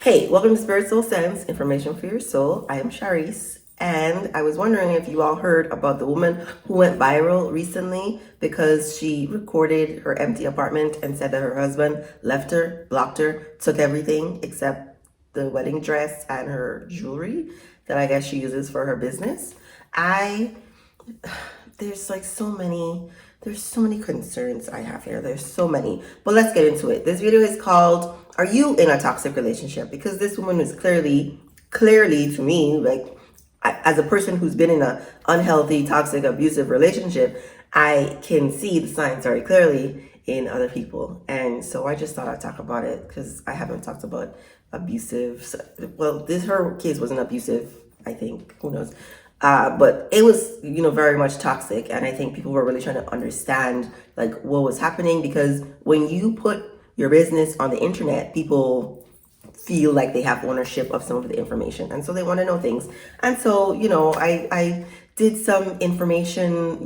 Hey, welcome to Spirit Soul Sense, information for your soul. I am Shareece, and I was wondering if you all heard about the woman who went viral recently because she recorded her empty apartment and said that her husband left her, blocked her, took everything except the wedding dress and her jewelry that I guess she uses for her business. I there's like there's so many concerns I have here. There's so many. But let's get into it. This video is called Are You in a Toxic Relationship? Because this woman is clearly to me, like as a person who's been in a unhealthy, toxic, abusive relationship, I can see the signs very clearly in other people. And so I just thought I'd talk about it because I haven't talked about abusive. Well, her case wasn't abusive, I think. Who knows? But it was, very much toxic. And I think people were really trying to understand like what was happening, because when you put your business on the internet, people feel like they have ownership of some of the information. And so they want to know things. And so, I did some information,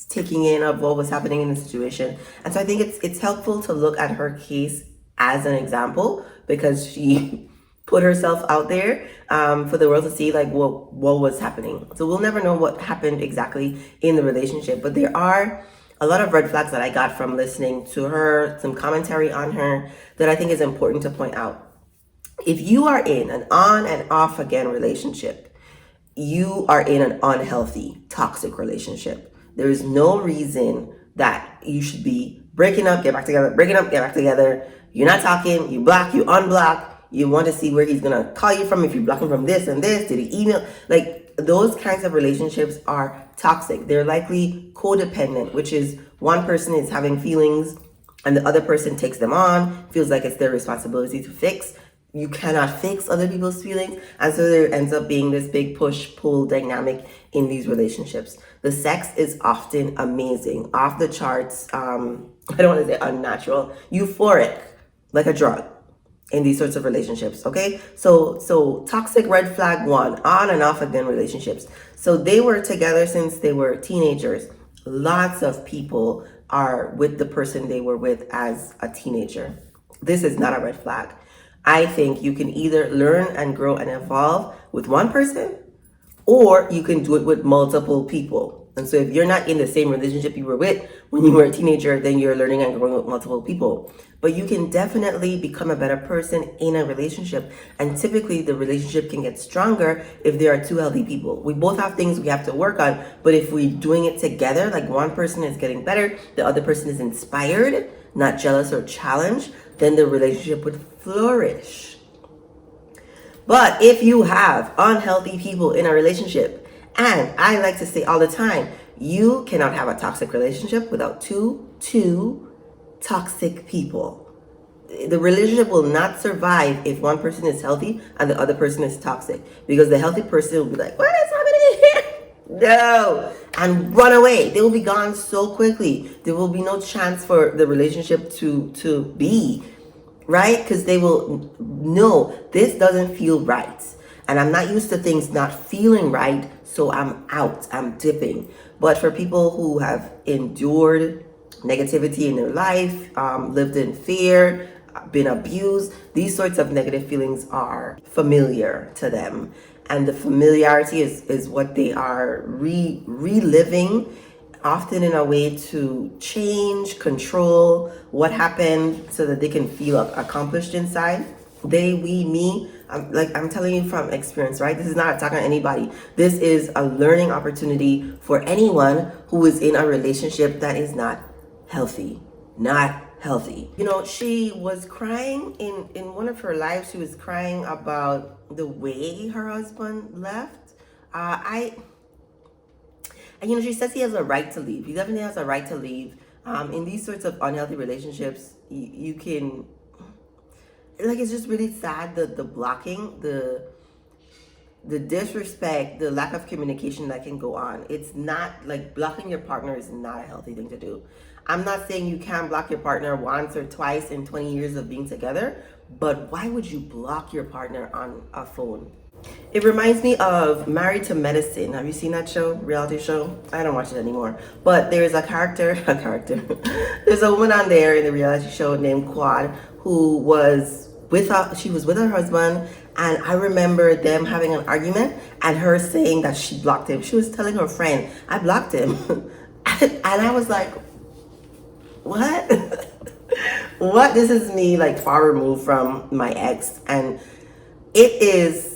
taking in of what was happening in the situation. And so I think it's helpful to look at her case as an example, because she put herself out there for the world to see like what was happening. So we'll never know what happened exactly in the relationship, but there are a lot of red flags that I got from listening to her, some commentary on her that I think is important to point out. If you are in an on and off again relationship, you are in an unhealthy, toxic relationship. There is no reason that you should be breaking up, get back together, breaking up, get back together. You're not talking, you block, you unblock. You want to see where he's going to call you from, if you block him from this and this, did he email? Like, those kinds of relationships are toxic. They're likely codependent, which is one person is having feelings and the other person takes them on, feels like it's their responsibility to fix. You cannot fix other people's feelings. And so there ends up being this big push-pull dynamic in these relationships. The sex is often amazing, off the charts, I don't want to say unnatural, euphoric, like a drug in these sorts of relationships. Okay, so toxic red flag one, on and off again relationships. So they were together since they were teenagers. Lots of people are with the person they were with as a teenager. This is not a red flag. I think you can either learn and grow and evolve with one person, or you can do it with multiple people. And so if you're not in the same relationship you were with when you were a teenager, then you're learning and growing with multiple people. But you can definitely become a better person in a relationship. And typically the relationship can get stronger if there are two healthy people. We both have things we have to work on, but if we're doing it together, like one person is getting better, the other person is inspired, not jealous or challenged, then the relationship would flourish. But if you have unhealthy people in a relationship, and I like to say all the time, you cannot have a toxic relationship without two toxic people. The relationship will not survive if one person is healthy and the other person is toxic, because the healthy person will be like, what is happening here? No, and run away. They will be gone so quickly. There will be no chance for the relationship to be right, because they will know this doesn't feel right, and I'm not used to things not feeling right, so I'm out, I'm dipping. But for people who have endured negativity in their life, lived in fear, been abused, these sorts of negative feelings are familiar to them, and the familiarity is what they are reliving, often in a way to change, control what happened so that they can feel accomplished inside. They, we, me, I'm telling you from experience, right? This is not attacking anybody. This is a learning opportunity for anyone who is in a relationship that is not healthy. Not healthy. She was crying in one of her lives. She was crying about the way her husband left. And she says he has a right to leave. He definitely has a right to leave. In these sorts of unhealthy relationships, you can, like, it's just really sad, the blocking, the disrespect, the lack of communication that can go on. It's not like blocking your partner is not a healthy thing to do. I'm not saying you can't block your partner once or twice in 20 years of being together, but why would you block your partner on a phone? It reminds me of Married to Medicine. Have you seen that show, reality show? I don't watch it anymore. But there's a character. There's a woman on there in the reality show named Quad who was she was with her husband, and I remember them having an argument and her saying that she blocked him. She was telling her friend, I blocked him. And I was like, what? What? This is me like far removed from my ex, and it's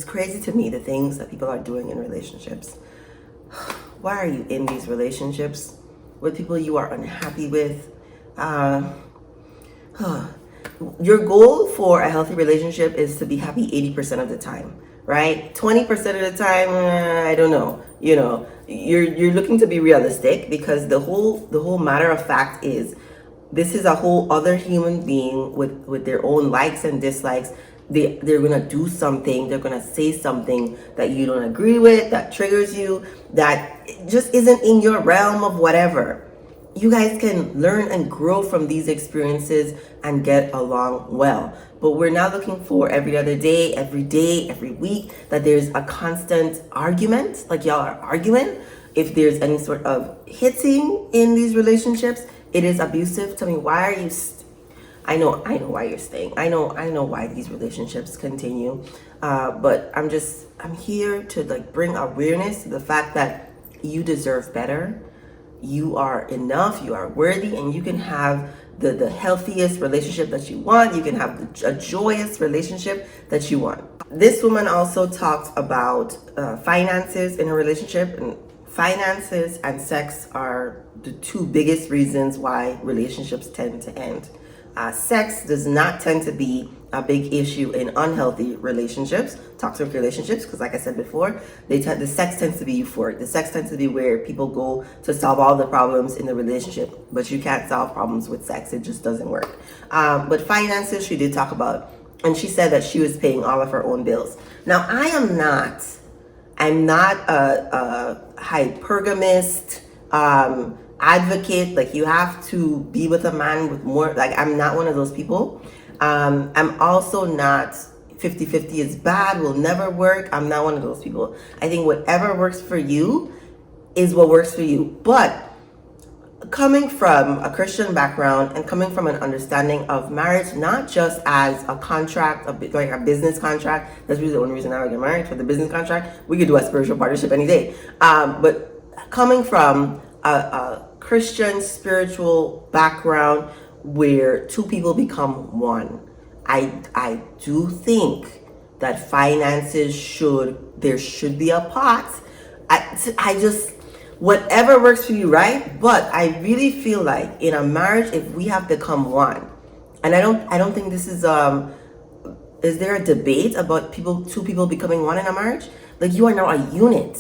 crazy to me the things that people are doing in relationships. Why are you in these relationships with people you are unhappy with? Your goal for a healthy relationship is to be happy 80% of the time, right? 20% of the time, I don't know. You know, you're looking to be realistic, because the whole matter of fact is, this is a whole other human being with their own likes and dislikes. They're gonna do something, they're gonna say something that you don't agree with, that triggers you, that just isn't in your realm of whatever. You guys can learn and grow from these experiences and get along well. But we're not looking for every other day, every week, that there's a constant argument, like y'all are arguing. If there's any sort of hitting in these relationships, it is abusive. Tell me, why are you I know why you're staying. I know why these relationships continue. But I'm here to like bring awareness to the fact that you deserve better. You are enough, you are worthy, and you can have the healthiest relationship that you want. You can have a joyous relationship that you want. This woman also talked about finances in a relationship, and finances and sex are the two biggest reasons why relationships tend to end. Sex does not tend to be a big issue in unhealthy relationships, toxic relationships, because like I said before, the sex tends to be euphoric. The sex tends to be where people go to solve all the problems in the relationship, but you can't solve problems with sex. It just doesn't work. But finances, she did talk about, and she said that she was paying all of her own bills. Now, I'm not a hypergamist, advocate, like you have to be with a man with more, like I'm not one of those people. I'm also not 50-50 is bad, will never work. I'm not one of those people. I think whatever works for you is what works for you. But coming from a Christian background and coming from an understanding of marriage, not just as a contract, like a business contract, that's really the only reason I would get married, for the business contract. We could do a spiritual partnership any day. But coming from a Christian spiritual background where two people become one, I do think that finances there should be a pot. I just, whatever works for you, right? But I really feel like in a marriage, if we have become one, and I don't think this is there a debate about two people becoming one in a marriage? Like, you are now a unit.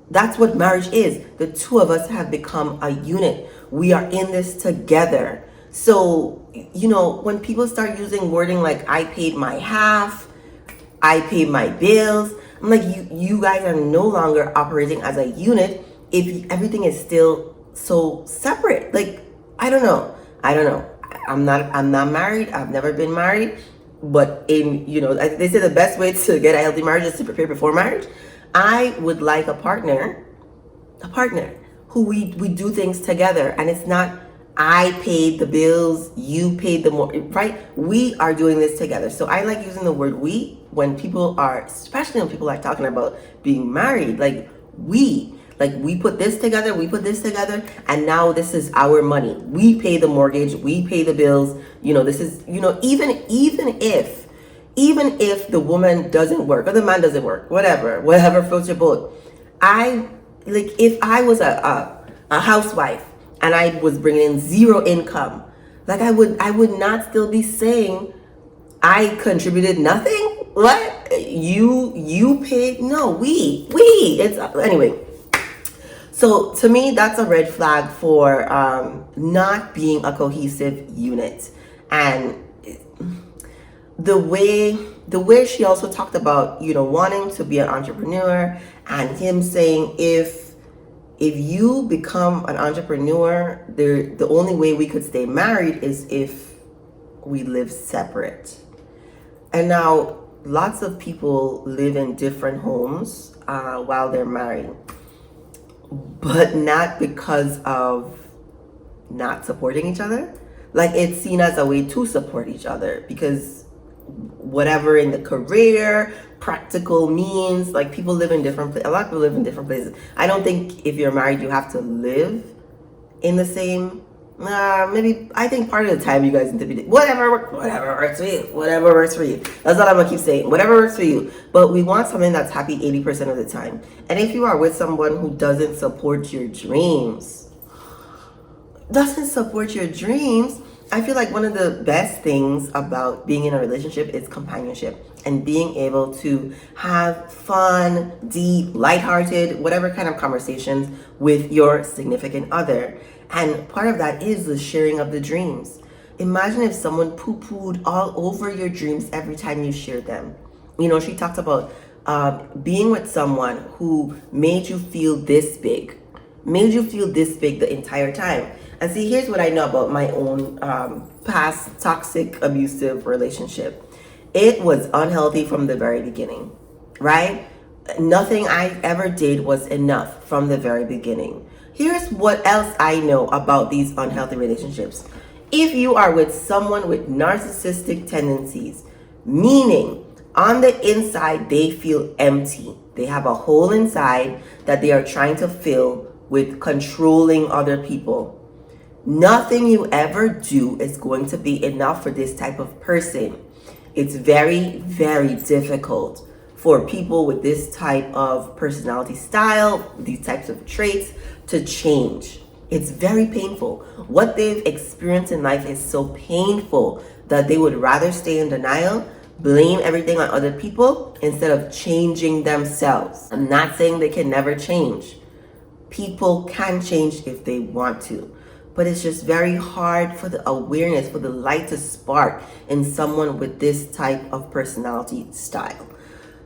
That's what marriage is. The two of us have become a unit. We are in this together. So, you know, when people start using wording like, I paid my half, I paid my bills, I'm like, you guys are no longer operating as a unit if everything is still so separate. Like, I don't know. I'm not married. I've never been married. But they say the best way to get a healthy marriage is to prepare before marriage. I would like a partner who we do things together, and it's not I paid the bills, you paid the more, right? We are doing this together. So I like using the word we especially when people are talking about being married, like we put this together, and now this is our money. We pay the mortgage, we pay the bills. This is, even if the woman doesn't work or the man doesn't work, whatever floats your boat. If I was a housewife and I was bringing in zero income, like I would not still be saying I contributed nothing. What? You paid? No, we. It's anyway. So to me, that's a red flag for not being a cohesive unit. And the way she also talked about, wanting to be an entrepreneur, and him saying if you become an entrepreneur, the only way we could stay married is if we live separate. And now lots of people live in different homes while they're married, but not because of not supporting each other. Like it's seen as a way to support each other because whatever in the career, practical means, like people live in different places. A lot of people live in different places. I don't think if you're married, you have to live in the same. Maybe I think part of the time you guys need to be whatever works for you. Whatever works for you. That's what I'm gonna keep saying. Whatever works for you. But we want something that's happy 80% of the time. And if you are with someone who doesn't support your dreams, I feel like one of the best things about being in a relationship is companionship and being able to have fun, deep, lighthearted, whatever kind of conversations with your significant other. And part of that is the sharing of the dreams. Imagine if someone poo-pooed all over your dreams every time you shared them. You know, she talked about being with someone who made you feel this big, the entire time. And see, here's what I know about my own past toxic, abusive relationship. It was unhealthy from the very beginning, right? Nothing I ever did was enough from the very beginning. Here's what else I know about these unhealthy relationships. If you are with someone with narcissistic tendencies, meaning on the inside they feel empty, they have a hole inside that they are trying to fill with controlling other people. Nothing you ever do is going to be enough for this type of person. It's very, very difficult for people with this type of personality style, these types of traits, to change. It's very painful. What they've experienced in life is so painful that they would rather stay in denial, blame everything on other people instead of changing themselves. I'm not saying they can never change. People can change if they want to. But it's just very hard for the awareness, for the light to spark in someone with this type of personality style.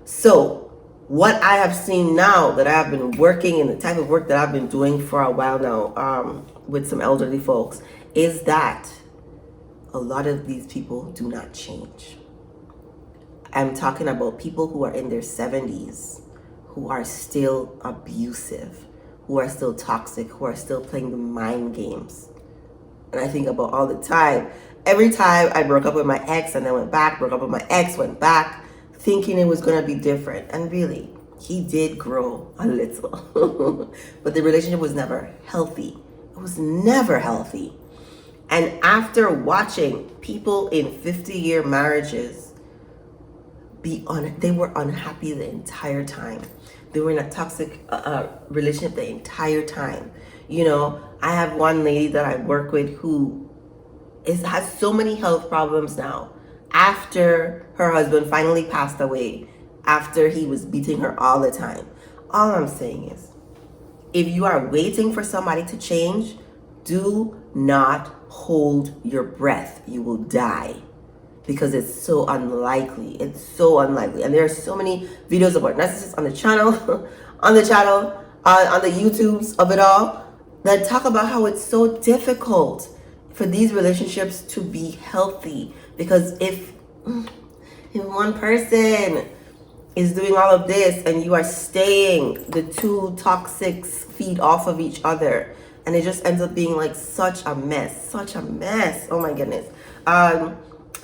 So what I have seen now that I have been working in the type of work that I've been doing for a while now with some elderly folks is that a lot of these people do not change. I'm talking about people who are in their 70s, who are still abusive, who are still toxic, who are still playing the mind games. And I think about all the time. Every time I broke up with my ex and then went back, broke up with my ex, went back, thinking it was going to be different. And really, he did grow a little. But the relationship was never healthy. It was never healthy. And after watching people in 50-year marriages they were unhappy the entire time. They were in a toxic relationship the entire time. You know, I have one lady that I work with who has so many health problems now after her husband finally passed away, after he was beating her all the time. All I'm saying is, if you are waiting for somebody to change, do not hold your breath. You will die. Because it's so unlikely. It's so unlikely. And there are so many videos about narcissists on the channel, on the YouTubes of it all, that talk about how it's so difficult for these relationships to be healthy. Because if one person is doing all of this and you are staying, the two toxics feed off of each other. And it just ends up being like such a mess. Oh my goodness.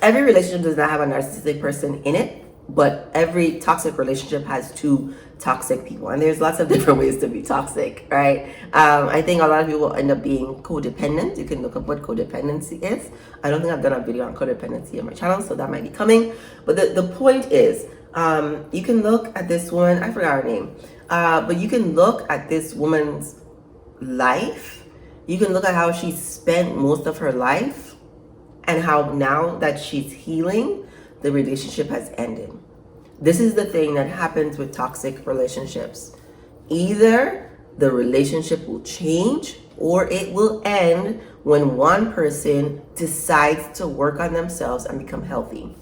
Every relationship does not have a narcissistic person in it, but every toxic relationship has two toxic people. And there's lots of different ways to be toxic, right? I think a lot of people end up being codependent. You can look up what codependency is. I don't think I've done a video on codependency on my channel, so that might be coming. But the point is, you can look at this woman, I forgot her name, but you can look at this woman's life. You can look at how she spent most of her life, and how now that she's healing, the relationship has ended. This is the thing that happens with toxic relationships. Either the relationship will change or it will end when one person decides to work on themselves and become healthy.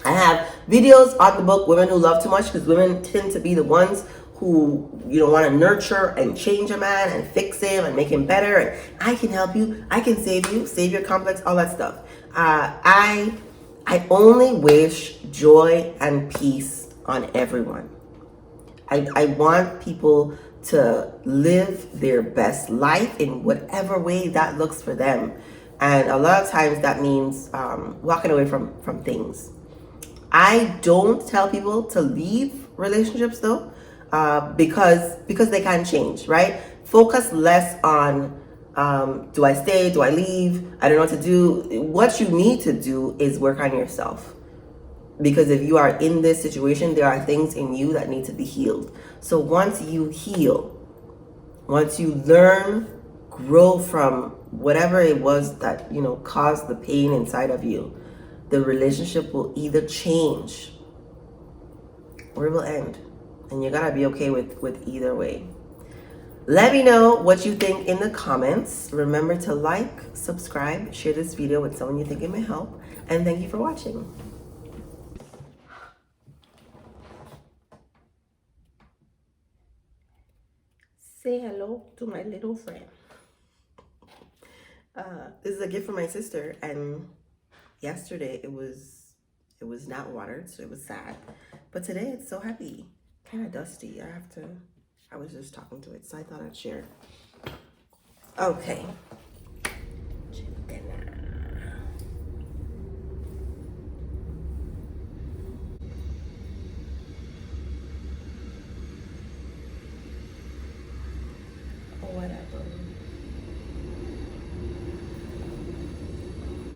I have videos on the book Women Who Love Too Much, because women tend to be the ones who want to nurture and change a man and fix him and make him better, and I can help you, I can save you, save your complex, all that stuff. I only wish joy and peace on everyone. I want people to live their best life in whatever way that looks for them. And a lot of times that means walking away from things. I don't tell people to leave relationships though, because they can change, right? Focus less on do I stay, do I leave, I don't know what to do. What you need to do is work on yourself. Because if you are in this situation, there are things in you that need to be healed. So once you heal, once you learn, grow from whatever it was that, caused the pain inside of you, the relationship will either change or it will end. And you gotta be okay with either way. Let me know what you think in the comments. Remember to like, subscribe, share this video with someone you think it may help. And thank you for watching. Say hello to my little friend. This is a gift from my sister, and yesterday it was not watered, so it was sad. But today it's so happy. Kind of dusty. I was just talking to it, so I thought I'd share. Okay.